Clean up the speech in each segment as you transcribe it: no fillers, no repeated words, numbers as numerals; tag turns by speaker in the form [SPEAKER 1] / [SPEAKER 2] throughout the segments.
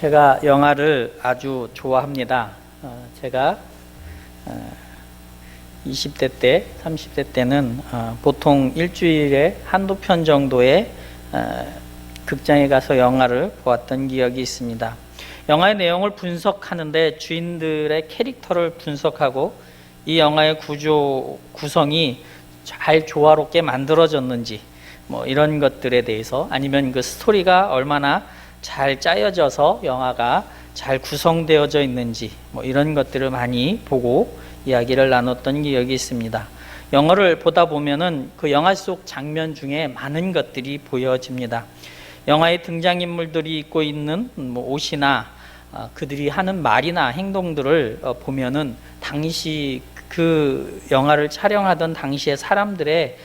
[SPEAKER 1] 제가 영화를 아주 좋아합니다. 제가 20대 때, 30대 때는 보통 일주일에 한두 편 정도의 극장에 가서 영화를 보았던 기억이 있습니다. 영화의 내용을 분석하는데 주인들의 캐릭터를 분석하고 이 영화의 구성이 잘 조화롭게 만들어졌는지 이런 것들에 대해서, 아니면 그 스토리가 얼마나 잘 짜여져서 영화가 잘 구성되어져 있는지 이런 것들을 많이 보고 이야기를 나눴던 기억이 있습니다. 영화를 보다 보면은 그 영화 속 장면 중에 많은 것들이 보여집니다. 영화의 등장인물들이 입고 있는 옷이나 그들이 하는 말이나 행동들을 보면은 당시 그 영화를 촬영하던 당시의 사람들의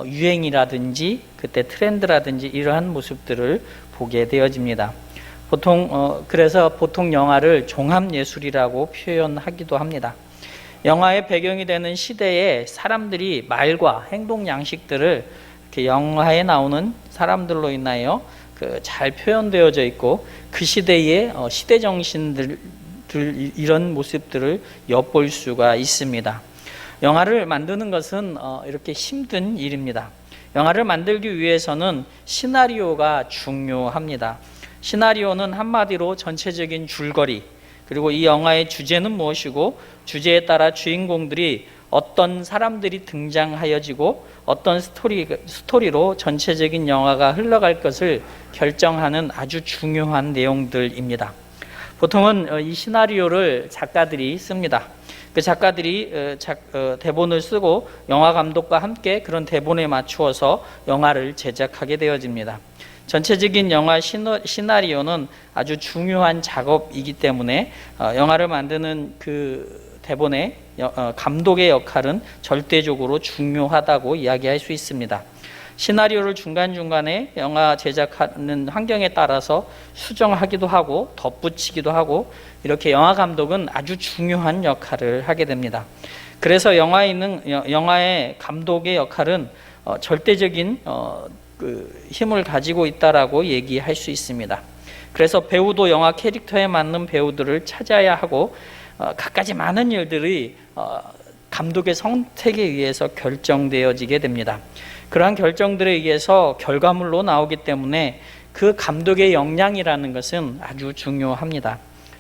[SPEAKER 1] 유행이라든지 그때 트렌드라든지 이러한 모습들을 보게 되어집니다. 그래서 보통 영화를 종합예술이라고 표현하기도 합니다. 영화의 배경이 되는 시대에 사람들이 말과 행동 양식들을 이렇게 영화에 나오는 사람들로 인하여 잘 표현되어져 있고, 그 시대의 시대 정신들 이런 모습들을 엿볼 수가 있습니다. 영화를 만드는 것은 이렇게 힘든 일입니다. 영화를 만들기 위해서는 시나리오가 중요합니다. 시나리오는 한마디로 전체적인 줄거리, 그리고 이 영화의 주제는 무엇이고 주제에 따라 주인공들이 어떤 사람들이 등장하여지고 어떤 스토리로 전체적인 영화가 흘러갈 것을 결정하는 아주 중요한 내용들입니다. 보통은 이 시나리오를 작가들이 씁니다. 그 작가들이 대본을 쓰고 영화 감독과 함께 그런 대본에 맞추어서 영화를 제작하게 되어집니다. 전체적인 영화 시나리오는 아주 중요한 작업이기 때문에 영화를 만드는 그 대본의 감독의 역할은 절대적으로 중요하다고 이야기할 수 있습니다. 시나리오를 중간중간에 영화 제작하는 환경에 따라서 수정하기도 하고 덧붙이기도 하고, 이렇게 영화 감독은 아주 중요한 역할을 하게 됩니다. 그래서 영화의 감독의 역할은 절대적인 그 힘을 가지고 있다라고 얘기할 수 있습니다. 그래서 배우도 영화 캐릭터에 맞는 배우들을 찾아야 하고, 갖가지 많은 일들이 감독의 선택에 의해서 결정되어지게 됩니다. 그러한 결정들에 의해서 결과물로 나오기 때문에 그 감독의 역량이라는 것은 아주 중요합니다.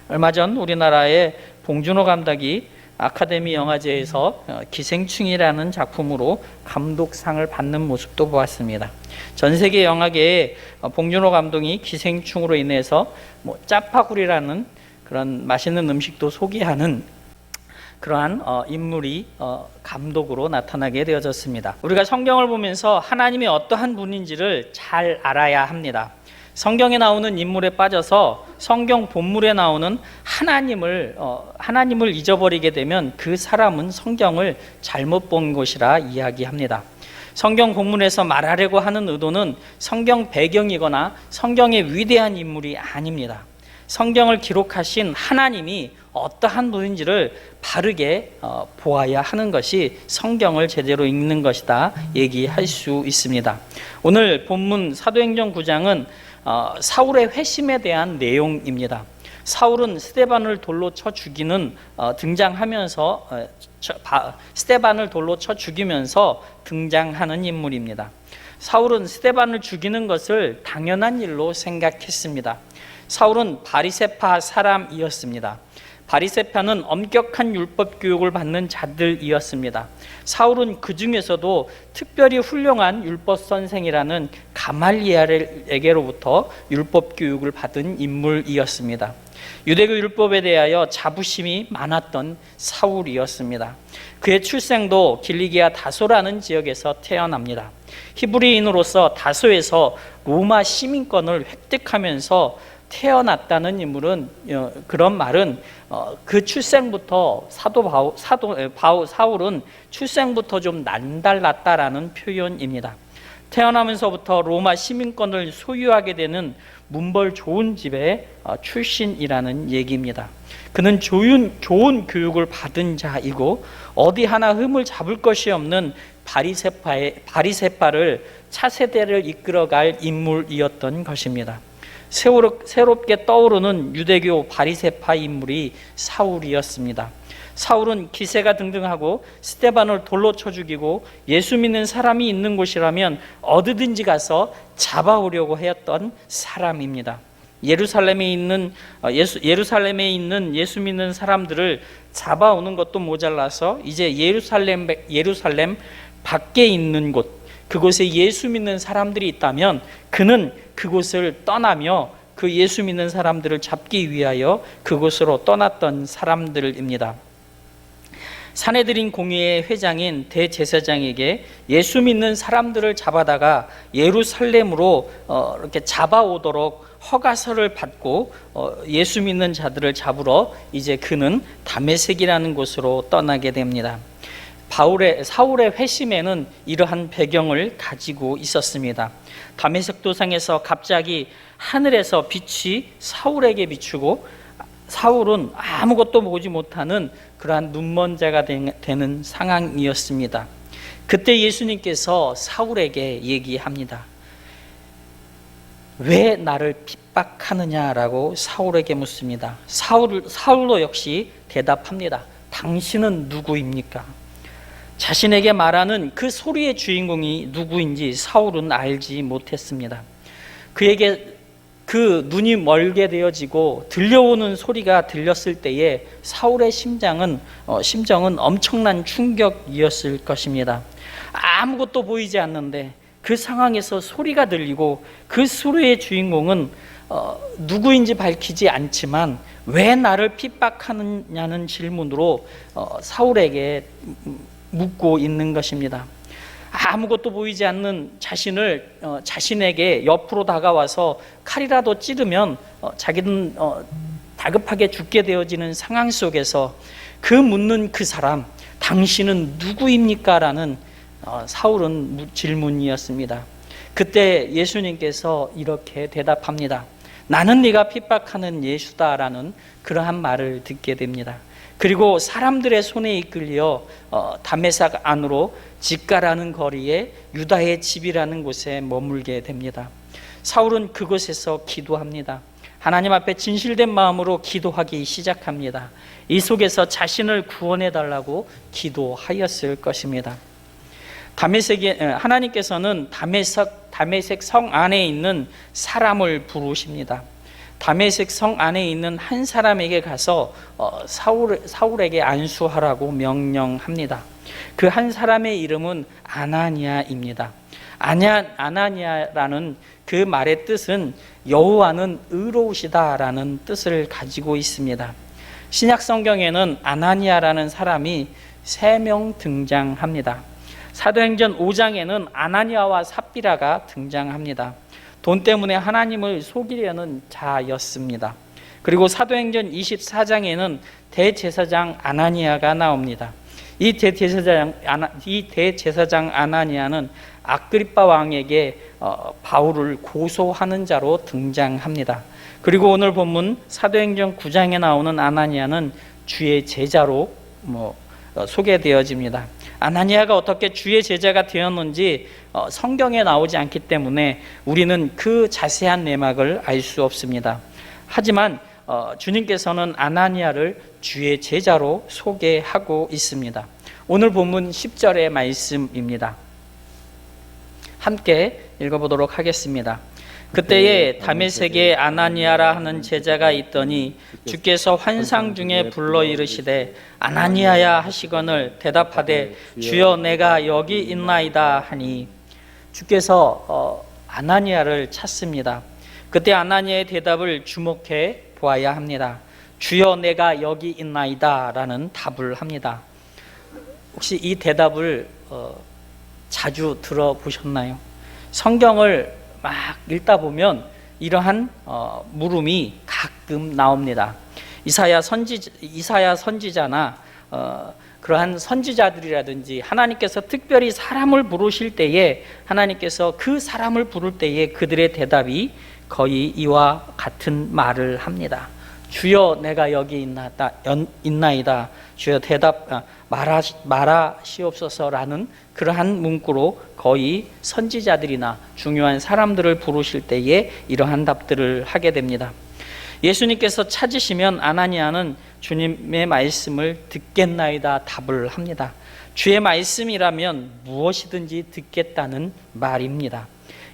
[SPEAKER 1] 얼마 전 우리나라의 봉준호 감독이 아카데미 영화제에서 기생충이라는 작품으로 감독상을 받는 모습도 보았습니다. 전 세계 영화계에 봉준호 감독이 기생충으로 인해서 짜파구리라는 그런 맛있는 음식도 소개하는 그러한 인물이 감독으로 나타나게 되어졌습니다. 우리가 성경을 보면서 하나님이 어떠한 분인지를 잘 알아야 합니다. 성경에 나오는 인물에 빠져서 성경 본물에 나오는 하나님을 잊어버리게 되면 그 사람은 성경을 잘못 본 것이라 이야기합니다. 성경 본문에서 말하려고 하는 의도는 성경 배경이거나 성경의 위대한 인물이 아닙니다. 성경을 기록하신 하나님이 어떠한 분인지를 바르게 보아야 하는 것이 성경을 제대로 읽는 것이다 얘기할 수 있습니다. 오늘 본문 사도행전 9장은 사울의 회심에 대한 내용입니다. 사울은 스데반을 돌로 쳐 죽이는 등장하면서 스데반을 돌로 쳐 죽이면서 등장하는 인물입니다. 사울은 스데반을 죽이는 것을 당연한 일로 생각했습니다. 사울은 바리새파 사람이었습니다. 바리새파는 엄격한 율법 교육을 받는 자들이었습니다. 사울은 그 중에서도 특별히 훌륭한 율법 선생이라는 가말리엘에게로부터 율법 교육을 받은 인물이었습니다. 유대교 율법에 대하여 자부심이 많았던 사울이었습니다. 그의 출생도 길리기아 다소라는 지역에서 태어납니다. 히브리인으로서 다소에서 로마 시민권을 획득하면서 태어났다는 인물은, 그런 말은 그 출생부터 사울은 출생부터 좀 남달랐다라는 표현입니다. 태어나면서부터 로마 시민권을 소유하게 되는 문벌 좋은 집의 출신이라는 얘기입니다. 그는 좋은 교육을 받은 자이고 어디 하나 흠을 잡을 것이 없는 바리새파를 차세대를 이끌어갈 인물이었던 것입니다. 새롭게 떠오르는 유대교 바리새파 인물이 사울이었습니다. 사울은 기세가 등등하고 스데반을 돌로 쳐 죽이고 예수 믿는 사람이 있는 곳이라면 어디든지 가서 잡아오려고 했던 사람입니다. 예루살렘에 있는 예수 믿는 사람들을 잡아오는 것도 모자라서 이제 예루살렘 밖에 있는 곳, 그곳에 예수 믿는 사람들이 있다면 그는 그곳을 떠나며 그 예수 믿는 사람들을 잡기 위하여 그곳으로 떠났던 사람들입니다. 산헤드린 공의회 회장인 대제사장에게 예수 믿는 사람들을 잡아다가 예루살렘으로 이렇게 잡아오도록 허가서를 받고 예수 믿는 자들을 잡으러 이제 그는 다메섹이라는 곳으로 떠나게 됩니다. 사울의 회심에는 이러한 배경을 가지고 있었습니다. 다메섹 도상에서 갑자기 하늘에서 빛이 사울에게 비추고 사울은 아무것도 보지 못하는 그러한 눈먼 자가 되는 상황이었습니다. 그때 예수님께서 사울에게 얘기합니다. 왜 나를 핍박하느냐라고 사울에게 묻습니다. 사울도 역시 대답합니다. 당신은 누구입니까? 자신에게 말하는 그 소리의 주인공이 누구인지 사울은 알지 못했습니다. 그에게 그 눈이 멀게 되어지고 들려오는 소리가 들렸을 때에 사울의 심정은 엄청난 충격이었을 것입니다. 아무것도 보이지 않는데 그 상황에서 소리가 들리고 그 소리의 주인공은 누구인지 밝히지 않지만 왜 나를 핍박하느냐는 질문으로 사울에게 묻고 있는 것입니다. 아무것도 보이지 않는 자신에게 옆으로 다가와서 칼이라도 찌르면 자기는 다급하게 죽게 되어지는 상황 속에서 그 묻는 그 사람, 당신은 누구입니까? 라는 사울은 질문이었습니다. 그때 예수님께서 이렇게 대답합니다. 나는 네가 핍박하는 예수다라는 그러한 말을 듣게 됩니다. 그리고 사람들의 손에 이끌려 다메섹 안으로 직가라는 거리에 유다의 집이라는 곳에 머물게 됩니다. 사울은 그곳에서 기도합니다. 하나님 앞에 진실된 마음으로 기도하기 시작합니다. 이 속에서 자신을 구원해 달라고 기도하였을 것입니다. 하나님께서는 다메섹 성 안에 있는 사람을 부르십니다. 다메섹 성 안에 있는 한 사람에게 가서 사울에게 안수하라고 명령합니다. 그 한 사람의 이름은 아나니아입니다. 아나니아라는 그 말의 뜻은 여호와는 의로우시다라는 뜻을 가지고 있습니다. 신약 성경에는 아나니아라는 사람이 3명 등장합니다. 사도행전 5장에는 아나니아와 삽비라가 등장합니다. 돈 때문에 하나님을 속이려는 자였습니다. 그리고 사도행전 24장에는 대제사장 아나니아가 나옵니다. 이 대제사장 아나니아는 아그리빠 왕에게 바울을 고소하는 자로 등장합니다. 그리고 오늘 본문 사도행전 9장에 나오는 아나니아는 주의 제자로 소개되어집니다. 아나니아가 어떻게 주의 제자가 되었는지 성경에 나오지 않기 때문에 우리는 그 자세한 내막을 알 수 없습니다. 하지만 주님께서는 아나니아를 주의 제자로 소개하고 있습니다. 오늘 본문 10절의 말씀입니다. 함께 읽어보도록 하겠습니다. 그때에 다메섹에 아나니아라 하는 제자가 있더니 주께서 환상 중에 불러 이르시되 아나니아야 하시거늘 대답하되 주여 내가 여기 있나이다 하니 주께서 아나니아를 찾습니다. 그때 아나니아의 대답을 주목해 보아야 합니다. 주여 내가 여기 있나이다 라는 답을 합니다. 혹시 이 대답을 자주 들어보셨나요? 성경을 막 읽다 보면 이러한 물음이 가끔 나옵니다. 이사야 선지자나 그러한 선지자들이라든지 하나님께서 특별히 사람을 부르실 때에 하나님께서 그 사람을 부를 때에 그들의 대답이 거의 이와 같은 말을 합니다. 주여 내가 여기 있나이다. 주여 대답 말하시옵소서라는 그러한 문구로 거의 선지자들이나 중요한 사람들을 부르실 때에 이러한 답들을 하게 됩니다. 예수님께서 찾으시면 아나니아는 주님의 말씀을 듣겠나이다 답을 합니다. 주의 말씀이라면 무엇이든지 듣겠다는 말입니다.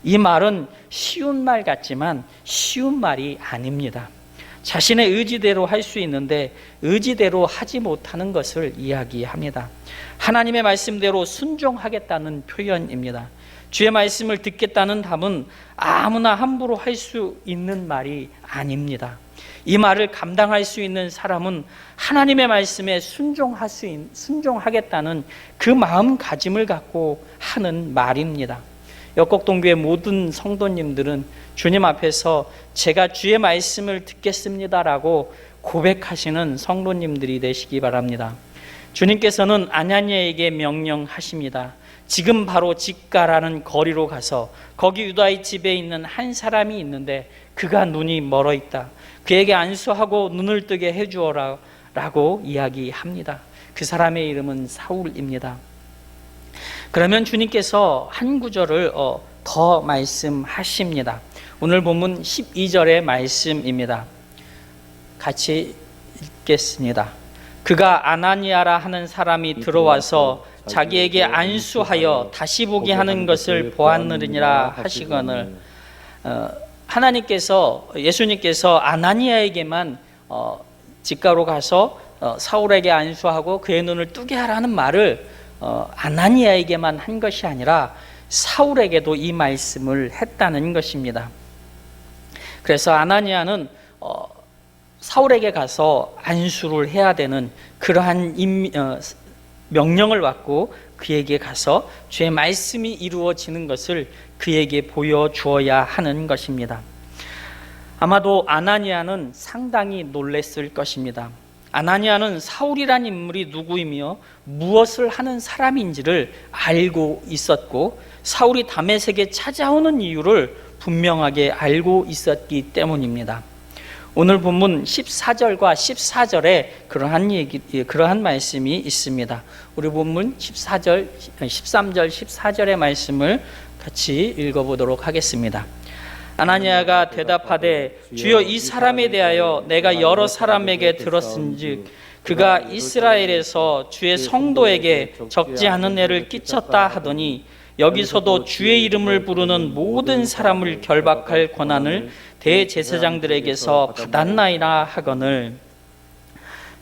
[SPEAKER 1] 이 말은 쉬운 말 같지만 쉬운 말이 아닙니다. 자신의 의지대로 할 수 있는데 의지대로 하지 못하는 것을 이야기합니다. 하나님의 말씀대로 순종하겠다는 표현입니다. 주의 말씀을 듣겠다는 답은 아무나 함부로 할 수 있는 말이 아닙니다. 이 말을 감당할 수 있는 사람은 하나님의 말씀에 순종하겠다는 그 마음가짐을 갖고 하는 말입니다. 역곡동교회 모든 성도님들은 주님 앞에서 제가 주의 말씀을 듣겠습니다라고 고백하시는 성도님들이 되시기 바랍니다. 주님께서는 아나니아에게 명령하십니다. 지금 바로 집가라는 거리로 가서 거기 유다의 집에 있는 한 사람이 있는데 그가 눈이 멀어 있다. 그에게 안수하고 눈을 뜨게 해주어라 라고 이야기합니다. 그 사람의 이름은 사울입니다. 그러면 주님께서 한 구절을 더 말씀하십니다. 오늘 본문 12절의 말씀입니다. 같이 읽겠습니다. 그가 아나니아라 하는 사람이 들어와서 자기에게 안수하여 다시 보게 하는 것을 보았느니라 하시거늘. 하나님께서 예수님께서 아나니아에게만 집가로 가서 사울에게 안수하고 그의 눈을 뜨게 하라는 말을 아나니아에게만 한 것이 아니라 사울에게도 이 말씀을 했다는 것입니다. 그래서 아나니아는 사울에게 가서 안수를 해야 되는 그러한 명령을 받고 그에게 가서 주의 말씀이 이루어지는 것을 그에게 보여주어야 하는 것입니다. 아마도 아나니아는 상당히 놀랐을 것입니다. 아나니아는 사울이란 인물이 누구이며 무엇을 하는 사람인지를 알고 있었고 사울이 다메섹에 찾아오는 이유를 분명하게 알고 있었기 때문입니다. 오늘 본문 14절과 14절에 그러한 말씀이 있습니다. 우리 본문 13절, 14절의 말씀을 같이 읽어보도록 하겠습니다. 아나니아가 대답하되 주여 이 사람에 대하여 내가 여러 사람에게 들었은즉 그가 이스라엘에서 주의 성도에게 적지 않은 애를 끼쳤다 하더니 여기서도 주의 이름을 부르는 모든 사람을 결박할 권한을 대제사장들에게서 받았나이다 하거늘.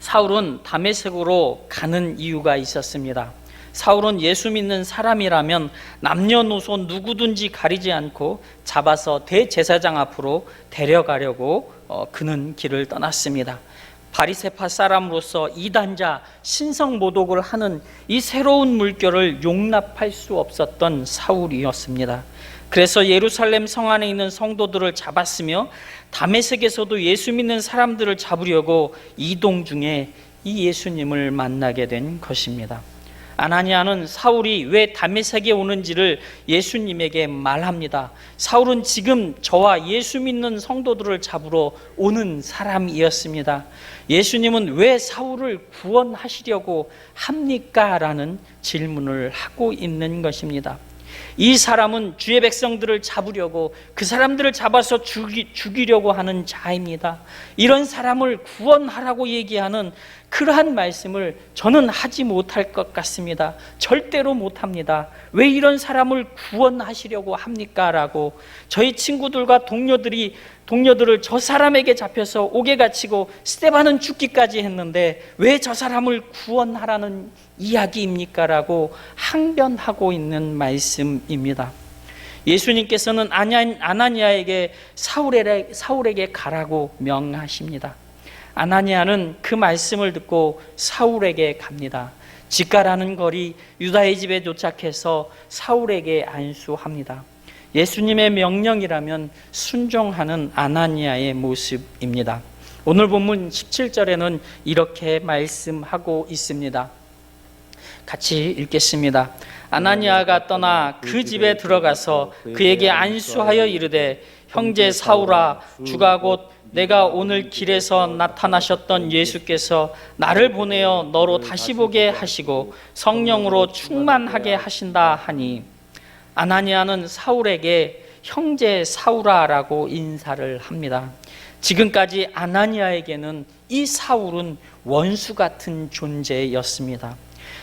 [SPEAKER 1] 사울은 다메섹으로 가는 이유가 있었습니다. 사울은 예수 믿는 사람이라면 남녀노소 누구든지 가리지 않고 잡아서 대제사장 앞으로 데려가려고 그는 길을 떠났습니다. 바리새파 사람으로서 이단자 신성 모독을 하는 이 새로운 물결을 용납할 수 없었던 사울이었습니다. 그래서 예루살렘 성 안에 있는 성도들을 잡았으며 다메섹에서도 예수 믿는 사람들을 잡으려고 이동 중에 이 예수님을 만나게 된 것입니다. 아나니아는 사울이 왜 다메섹에 오는지를 예수님에게 말합니다. 사울은 지금 저와 예수 믿는 성도들을 잡으러 오는 사람이었습니다. 예수님은 왜 사울을 구원하시려고 합니까? 라는 질문을 하고 있는 것입니다. 이 사람은 주의 백성들을 잡으려고 그 사람들을 잡아서 죽이려고 하는 자입니다. 이런 사람을 구원하라고 얘기하는 그러한 말씀을 저는 하지 못할 것 같습니다. 절대로 못합니다. 왜 이런 사람을 구원하시려고 합니까? 라고 저희 친구들과 동료들을 저 사람에게 잡혀서 옥에 갇히고 스데반은 죽기까지 했는데 왜 저 사람을 구원하라는 이야기입니까? 라고 항변하고 있는 말씀입니다. 예수님께서는 아나니아에게 사울에게 가라고 명하십니다. 아나니아는 그 말씀을 듣고 사울에게 갑니다. 집가라는 거리 유다의 집에 도착해서 사울에게 안수합니다. 예수님의 명령이라면 순종하는 아나니아의 모습입니다. 오늘 본문 17절에는 이렇게 말씀하고 있습니다. 같이 읽겠습니다. 아나니아가 떠나 그 집에 들어가서 그에게 안수하여 이르되 형제 사울아 주가 곧 내가 오늘 길에서 나타나셨던 예수께서 나를 보내어 너로 다시 보게 하시고 성령으로 충만하게 하신다 하니 아나니아는 사울에게 형제 사울아라고 인사를 합니다. 지금까지 아나니아에게는 이 사울은 원수 같은 존재였습니다.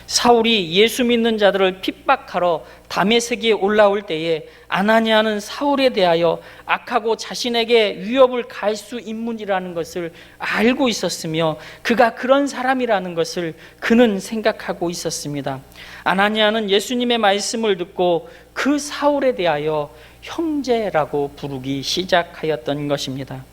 [SPEAKER 1] 사울이 예수 믿는 자들을 핍박하러 다메섹에 올라올 때에 아나니아는 사울에 대하여 악하고 자신에게 위협을 가할 수 인물이라는 것을 알고 있었으며 그가 그런 사람이라는 것을 그는 생각하고 있었습니다. 아나니아는 예수님의 말씀을 듣고 그 사울에 대하여 형제라고 부르기 시작하였던 것입니다.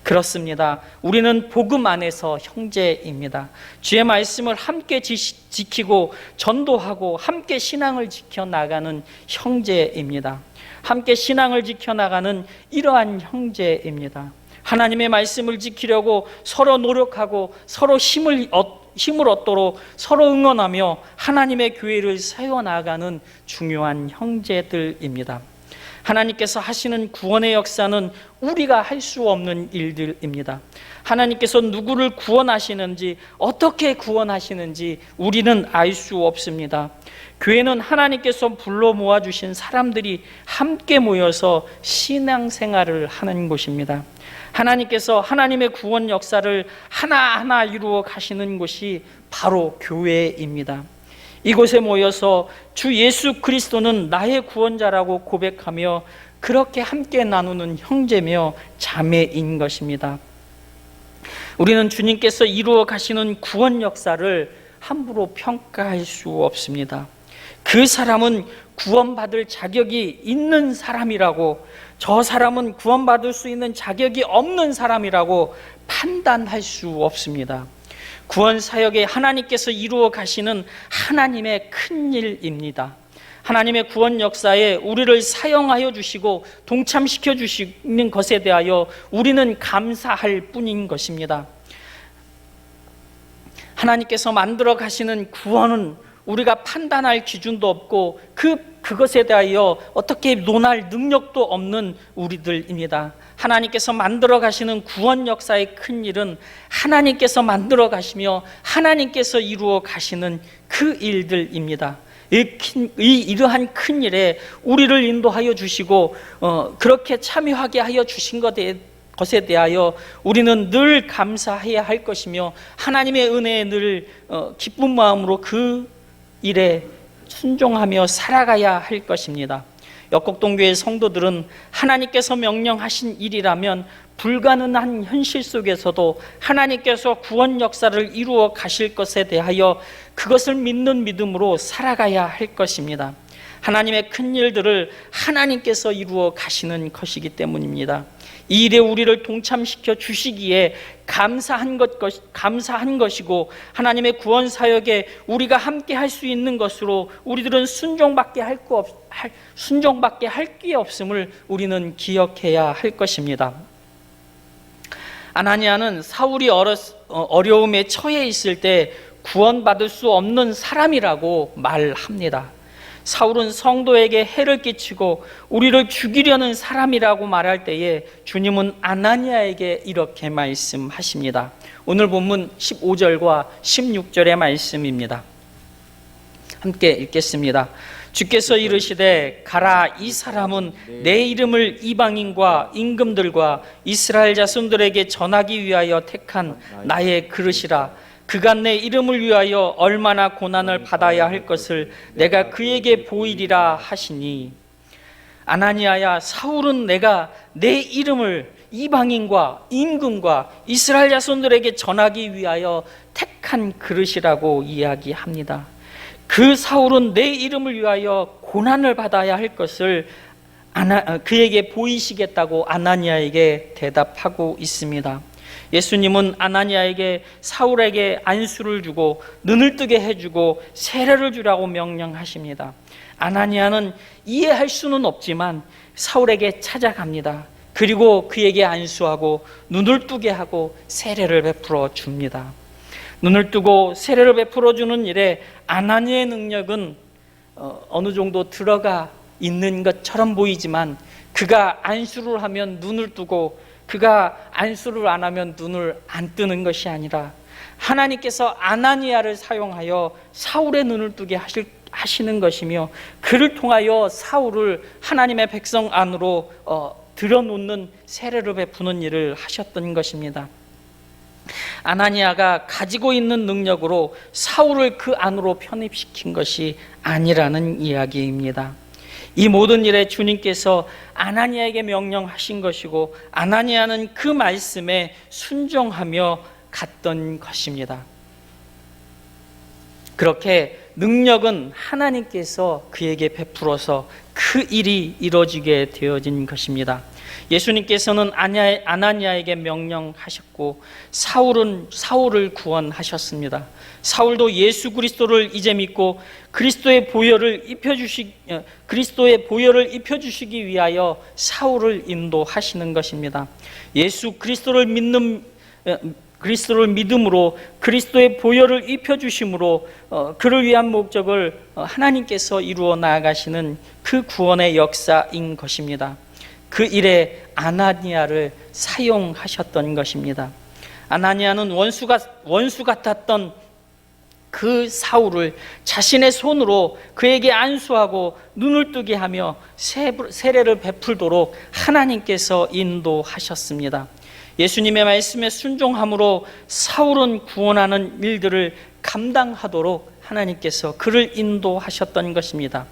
[SPEAKER 1] 그렇습니다. 우리는 복음 안에서 형제입니다. 주의 말씀을 함께 지키고 전도하고 함께 신앙을 지켜나가는 형제입니다. 함께 신앙을 지켜나가는 이러한 형제입니다. 하나님의 말씀을 지키려고 서로 노력하고 서로 힘을 얻도록 서로 응원하며 하나님의 교회를 세워나가는 중요한 형제들입니다. 하나님께서 하시는 구원의 역사는 우리가 할 수 없는 일들입니다. 하나님께서 누구를 구원하시는지 어떻게 구원하시는지 우리는 알 수 없습니다. 교회는 하나님께서 불러 모아주신 사람들이 함께 모여서 신앙생활을 하는 곳입니다. 하나님께서 하나님의 구원 역사를 하나하나 이루어 가시는 곳이 바로 교회입니다. 이곳에 모여서 주 예수 그리스도는 나의 구원자라고 고백하며 그렇게 함께 나누는 형제며 자매인 것입니다. 우리는 주님께서 이루어 가시는 구원 역사를 함부로 평가할 수 없습니다. 그 사람은 구원받을 자격이 있는 사람이라고, 저 사람은 구원받을 수 있는 자격이 없는 사람이라고 판단할 수 없습니다. 구원 사역에 하나님께서 이루어 가시는 하나님의 큰 일입니다. 하나님의 구원 역사에 우리를 사용하여 주시고 동참시켜 주시는 것에 대하여 우리는 감사할 뿐인 것입니다. 하나님께서 만들어 가시는 구원은 우리가 판단할 기준도 없고 그것에 대하여 어떻게 논할 능력도 없는 우리들입니다. 하나님께서 만들어 가시는 구원 역사의 큰 일은 하나님께서 만들어 가시며 하나님께서 이루어 가시는 그 일들입니다. 이러한 큰 일에 우리를 인도하여 주시고 그렇게 참여하게 하여 주신 것에 대하여 우리는 늘 감사해야 할 것이며 하나님의 은혜에 늘 기쁜 마음으로 그 일에 순종하며 살아가야 할 것입니다. 역곡동교회 성도들은 하나님께서 명령하신 일이라면 불가능한 현실 속에서도 하나님께서 구원 역사를 이루어 가실 것에 대하여 그것을 믿는 믿음으로 살아가야 할 것입니다. 하나님의 큰 일들을 하나님께서 이루어 가시는 것이기 때문입니다. 이 일에 우리를 동참시켜 주시기에 감사한 것이고 하나님의 구원 사역에 우리가 함께 할 수 있는 것으로 우리들은 순종밖에 할 게 없음을 우리는 기억해야 할 것입니다. 아나니아는 사울이 어려움에 처해 있을 때 구원받을 수 없는 사람이라고 말합니다. 사울은 성도에게 해를 끼치고 우리를 죽이려는 사람이라고 말할 때에 주님은 아나니아에게 이렇게 말씀하십니다. 오늘 본문 15절과 16절의 말씀입니다. 함께 읽겠습니다. 주께서 이르시되 가라, 이 사람은 내 이름을 이방인과 임금들과 이스라엘 자손들에게 전하기 위하여 택한 나의 그릇이라. 그가 내 이름을 위하여 얼마나 고난을 받아야 할 것을 내가 그에게 보이리라 하시니, 아나니아야, 사울은 내가 내 이름을 이방인과 임금과 이스라엘 자손들에게 전하기 위하여 택한 그릇이라고 이야기합니다. 그 사울은 내 이름을 위하여 고난을 받아야 할 것을 그에게 보이시겠다고 아나니아에게 대답하고 있습니다. 예수님은 아나니아에게 사울에게 안수를 주고 눈을 뜨게 해주고 세례를 주라고 명령하십니다. 아나니아는 이해할 수는 없지만 사울에게 찾아갑니다. 그리고 그에게 안수하고 눈을 뜨게 하고 세례를 베풀어 줍니다. 눈을 뜨고 세례를 베풀어 주는 일에 아나니아의 능력은 어느 정도 들어가 있는 것처럼 보이지만 그가 안수를 하면 눈을 뜨고 그가 안수를 안 하면 눈을 안 뜨는 것이 아니라 하나님께서 아나니아를 사용하여 사울의 눈을 뜨게 하시는 것이며, 그를 통하여 사울을 하나님의 백성 안으로 들여놓는 세례를 베푸는 일을 하셨던 것입니다. 아나니아가 가지고 있는 능력으로 사울을 그 안으로 편입시킨 것이 아니라는 이야기입니다. 이 모든 일에 주님께서 아나니아에게 명령하신 것이고, 아나니아는 그 말씀에 순종하며 갔던 것입니다. 그렇게 능력은 하나님께서 그에게 베풀어서 그 일이 이루어지게 되어진 것입니다. 예수님께서는 아나니아에게 명령하셨고, 사울을 구원하셨습니다. 사울도 예수 그리스도를 이제 믿고 그리스도의 보혈을 입혀주시기 위하여 사울을 인도하시는 것입니다. 예수 그리스도를 믿음으로 그리스도의 보혈을 입혀주심으로 그를 위한 목적을 하나님께서 이루어 나아가시는 그 구원의 역사인 것입니다. 그 일에 아나니아를 사용하셨던 것입니다. 아나니아는 원수 같았던 그 사울을 자신의 손으로 그에게 안수하고 눈을 뜨게 하며 세례를 베풀도록 하나님께서 인도하셨습니다. 예수님의 말씀에 순종함으로 사울은 구원하는 일들을 감당하도록 하나님께서 그를 인도하셨던 것입니다.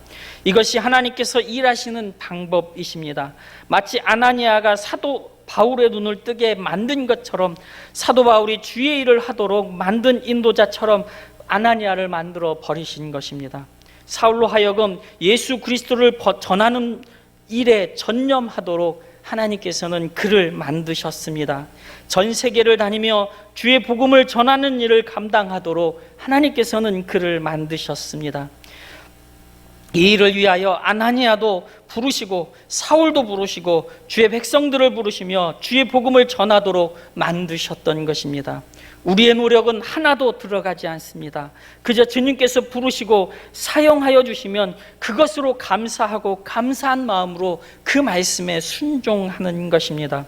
[SPEAKER 1] 이것이 하나님께서 일하시는 방법이십니다. 마치 아나니아가 사도 바울의 눈을 뜨게 만든 것처럼, 사도 바울이 주의 일을 하도록 만든 인도자처럼 아나니아를 만들어 버리신 것입니다. 사울로 하여금 예수 그리스도를 전하는 일에 전념하도록 하나님께서는 그를 만드셨습니다. 전 세계를 다니며 주의 복음을 전하는 일을 감당하도록 하나님께서는 그를 만드셨습니다. 이 일을 위하여 아나니아도 부르시고 사울도 부르시고 주의 백성들을 부르시며 주의 복음을 전하도록 만드셨던 것입니다. 우리의 노력은 하나도 들어가지 않습니다. 그저 주님께서 부르시고 사용하여 주시면 그것으로 감사하고 감사한 마음으로 그 말씀에 순종하는 것입니다.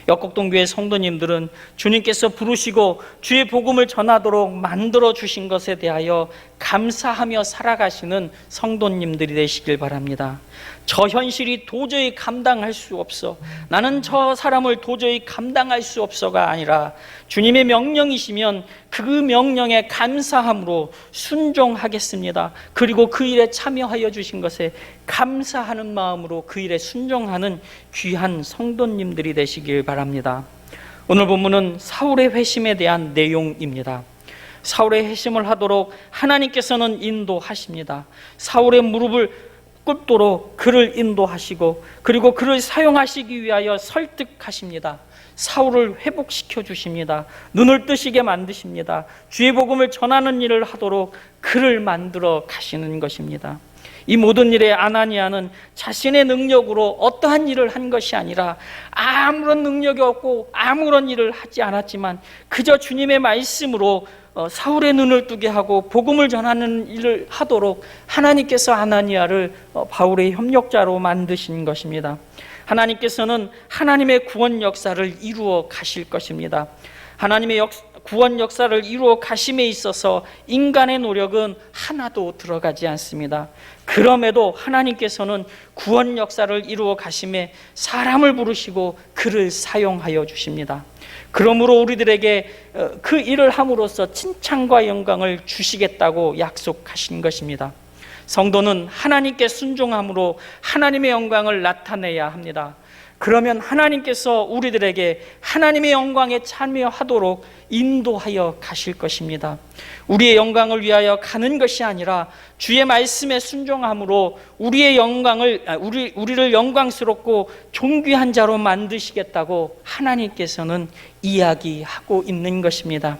[SPEAKER 1] 역곡동교회 성도님들은 주님께서 부르시고 주의 복음을 전하도록 만들어 주신 것에 대하여 감사하며 살아가시는 성도님들이 되시길 바랍니다. 저 현실이 도저히 감당할 수 없어, 나는 저 사람을 도저히 감당할 수 없어가 아니라 주님의 명령이시면 그 명령에 감사함으로 순종하겠습니다. 그리고 그 일에 참여하여 주신 것에 감사하는 마음으로 그 일에 순종하는 귀한 성도님들이 되시길 바랍니다. 오늘 본문은 사울의 회심에 대한 내용입니다. 사울의 회심을 하도록 하나님께서는 인도하십니다. 사울의 무릎을 꿇도록 그를 인도하시고, 그리고 그를 사용하시기 위하여 설득하십니다. 사울을 회복시켜 주십니다. 눈을 뜨시게 만드십니다. 주의 복음을 전하는 일을 하도록 그를 만들어 가시는 것입니다. 이 모든 일에 아나니아는 자신의 능력으로 어떠한 일을 한 것이 아니라, 아무런 능력이 없고 아무런 일을 하지 않았지만 그저 주님의 말씀으로 사울의 눈을 뜨게 하고 복음을 전하는 일을 하도록 하나님께서 아나니아를 바울의 협력자로 만드신 것입니다. 하나님께서는 하나님의 구원 역사를 이루어 가실 것입니다. 하나님의 구원 역사를 이루어 가심에 있어서 인간의 노력은 하나도 들어가지 않습니다. 그럼에도 하나님께서는 구원 역사를 이루어 가심에 사람을 부르시고 그를 사용하여 주십니다. 그러므로 우리들에게 그 일을 함으로써 칭찬과 영광을 주시겠다고 약속하신 것입니다. 성도는 하나님께 순종함으로 하나님의 영광을 나타내야 합니다. 그러면 하나님께서 우리들에게 하나님의 영광에 참여하도록 인도하여 가실 것입니다. 우리의 영광을 위하여 가는 것이 아니라 주의 말씀에 순종함으로 우리의 우리를 영광스럽고 존귀한 자로 만드시겠다고 하나님께서는 이야기하고 있는 것입니다.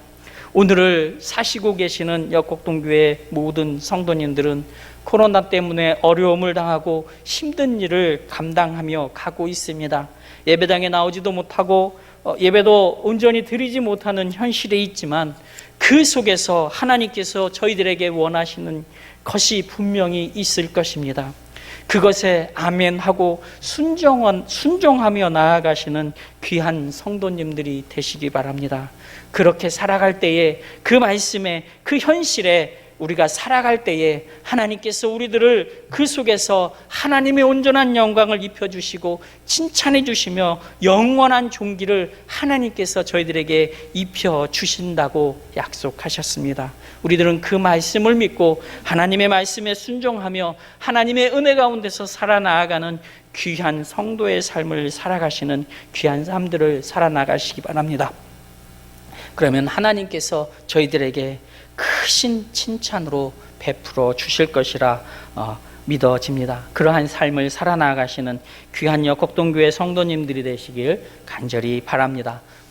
[SPEAKER 1] 오늘을 사시고 계시는 역곡동교회 모든 성도님들은 코로나 때문에 어려움을 당하고 힘든 일을 감당하며 가고 있습니다. 예배당에 나오지도 못하고 예배도 온전히 드리지 못하는 현실에 있지만 그 속에서 하나님께서 저희들에게 원하시는 것이 분명히 있을 것입니다. 그것에 아멘하고 순종하며 나아가시는 귀한 성도님들이 되시기 바랍니다. 그렇게 살아갈 때에 그 말씀에 그 현실에 우리가 살아갈 때에 하나님께서 우리들을 그 속에서 하나님의 온전한 영광을 입혀주시고 칭찬해 주시며 영원한 존귀를 하나님께서 저희들에게 입혀주신다고 약속하셨습니다. 우리들은 그 말씀을 믿고 하나님의 말씀에 순종하며 하나님의 은혜 가운데서 살아나가는 귀한 성도의 삶을 살아가시는 귀한 삶들을 살아나가시기 바랍니다. 그러면 하나님께서 저희들에게 크신 칭찬으로 베풀어 주실 것이라 믿어집니다. 그러한 삶을 살아나가시는 귀한 역곡동교회 성도님들이 되시길 간절히 바랍니다.